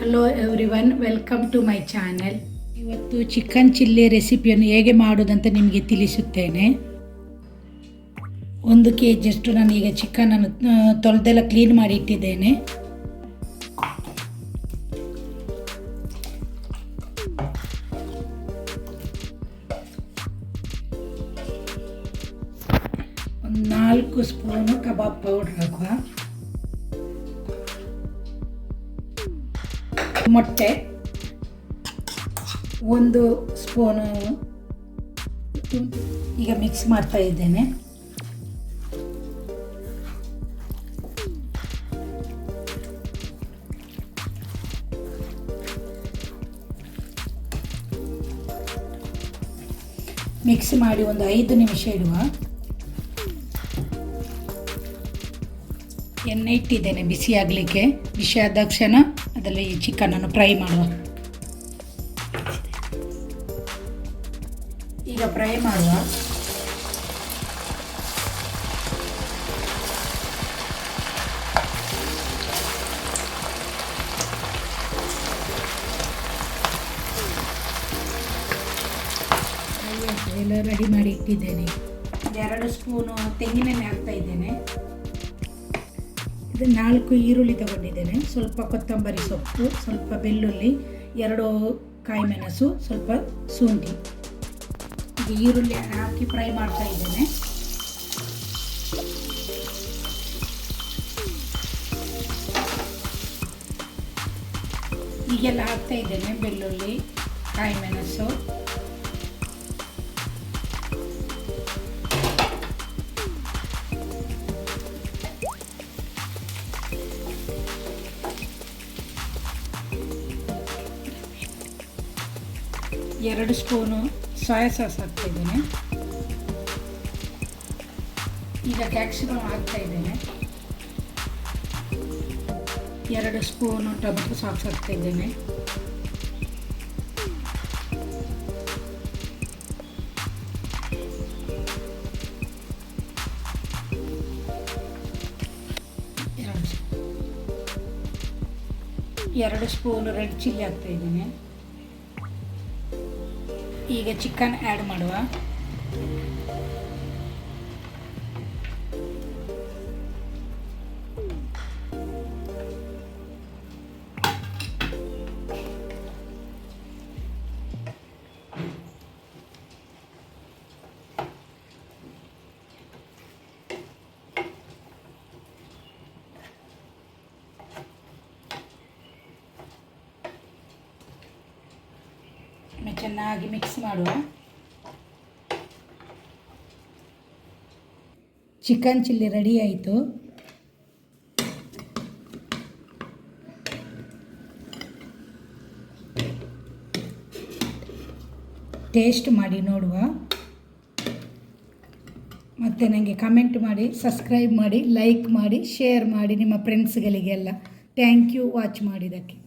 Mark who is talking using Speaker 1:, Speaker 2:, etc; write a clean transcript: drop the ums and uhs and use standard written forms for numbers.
Speaker 1: Hello everyone, welcome to my channel. ಇವತ್ತು chicken chilli ರೆಸಿಪಿಯನ್ನು ಹೇಗೆ ಮಾಡೋದಂತ ನಿಮಗೆ ತಿಳಿಸುತ್ತೇನೆ. 1 kg ನಾನೀಗ ಚಿಕನನ್ನು ತೊಳೆದೆಲ್ಲ ಕ್ಲೀನ್ ಮಾಡಿ ಇಟ್ಟಿದ್ದೇನೆ. ಒಂದು 4 ಸ್ಪೂನು ಕಬಾಬ್ ಪೌಡರ್ ಹಾಕುವ. ಮೊಟ್ಟೆ 1 ಸ್ಪೂನು. ಈಗ ಮಿಕ್ಸ್ ಮಾಡ್ತಾ ಇದ್ದೇನೆ. ಮಿಕ್ಸ್ ಮಾಡಿ ಒಂದು 5 ನಿಮಿಷ ಇಡುವ. ಎಣ್ಣೆ ಇಟ್ಟಿದ್ದೇನೆ ಬಿಸಿ ಆಗಲಿಕ್ಕೆ. ಬಿಸಿ ಆದ ತಕ್ಷಣ ಅದರಲ್ಲಿ ಚಿಕನನ್ನು ಫ್ರೈ ಮಾಡುವ. ಈಗ ಫ್ರೈ ಮಾಡುವ. ಎಲ್ಲ ರೆಡಿ ಮಾಡಿ ಇಟ್ಟಿದ್ದೇನೆ. 2 ಸ್ಪೂನು ತೆಂಗಿನೆಣ್ಣೆ ಹಾಕ್ತಾ ಇದ್ದೇನೆ. ಇದು 4 ಈರುಳ್ಳಿ ತಗೊಂಡಿದ್ದೇನೆ. ಸ್ವಲ್ಪ ಕೊತ್ತಂಬರಿ ಸೊಪ್ಪು, ಸ್ವಲ್ಪ ಬೆಳ್ಳುಳ್ಳಿ, 2 ಕಾಯಿ ಮೆಣಸು, ಸ್ವಲ್ಪ ಶುಂಠಿ. ಈಗ ಈರುಳ್ಳಿ ಹಾಕಿ ಫ್ರೈ ಮಾಡ್ತಾ ಇದ್ದೇನೆ. ಈಗೆಲ್ಲ ಹಾಕ್ತಾ ಇದ್ದೇನೆ ಬೆಳ್ಳುಳ್ಳಿ, ಕಾಯಿ ಮೆಣಸು. ಎರಡು ಸ್ಪೂನು ಸೋಯಾ ಸಾಸ್ ಹಾಕ್ತಾ ಇದ್ದೇನೆ. ಈಗ ಕ್ಯಾಪ್ಸಿಕಮ್ ಹಾಕ್ತಾ ಇದ್ದೇನೆ. 2 ಸ್ಪೂನು ಟೊಮೆಟೊ ಸಾಸ್ ಹಾಕ್ತಾ ಇದ್ದೇನೆ. ಎರಡು ಸ್ಪೂನು ರೆಡ್ ಚಿಲ್ಲಿ ಹಾಕ್ತಾ ಇದ್ದೇನೆ. ಈಗ ಚಿಕನ್ ಆ್ಯಡ್ ಮಾಡುವ. ಚೆನ್ನಾಗಿ ಮಿಕ್ಸ್ ಮಾಡುವ. ಚಿಕನ್ ಚಿಲ್ಲಿ ರೆಡಿ ಆಯಿತು. ಟೇಸ್ಟ್ ಮಾಡಿ ನೋಡುವ. ಮತ್ತು ನನಗೆ ಕಮೆಂಟ್ ಮಾಡಿ, ಸಬ್ಸ್ಕ್ರೈಬ್ ಮಾಡಿ, ಲೈಕ್ ಮಾಡಿ, ಶೇರ್ ಮಾಡಿ ನಿಮ್ಮ ಫ್ರೆಂಡ್ಸ್ಗಳಿಗೆಲ್ಲ. ಥ್ಯಾಂಕ್ ಯು ವಾಚ್ ಮಾಡಿದ್ದಕ್ಕೆ.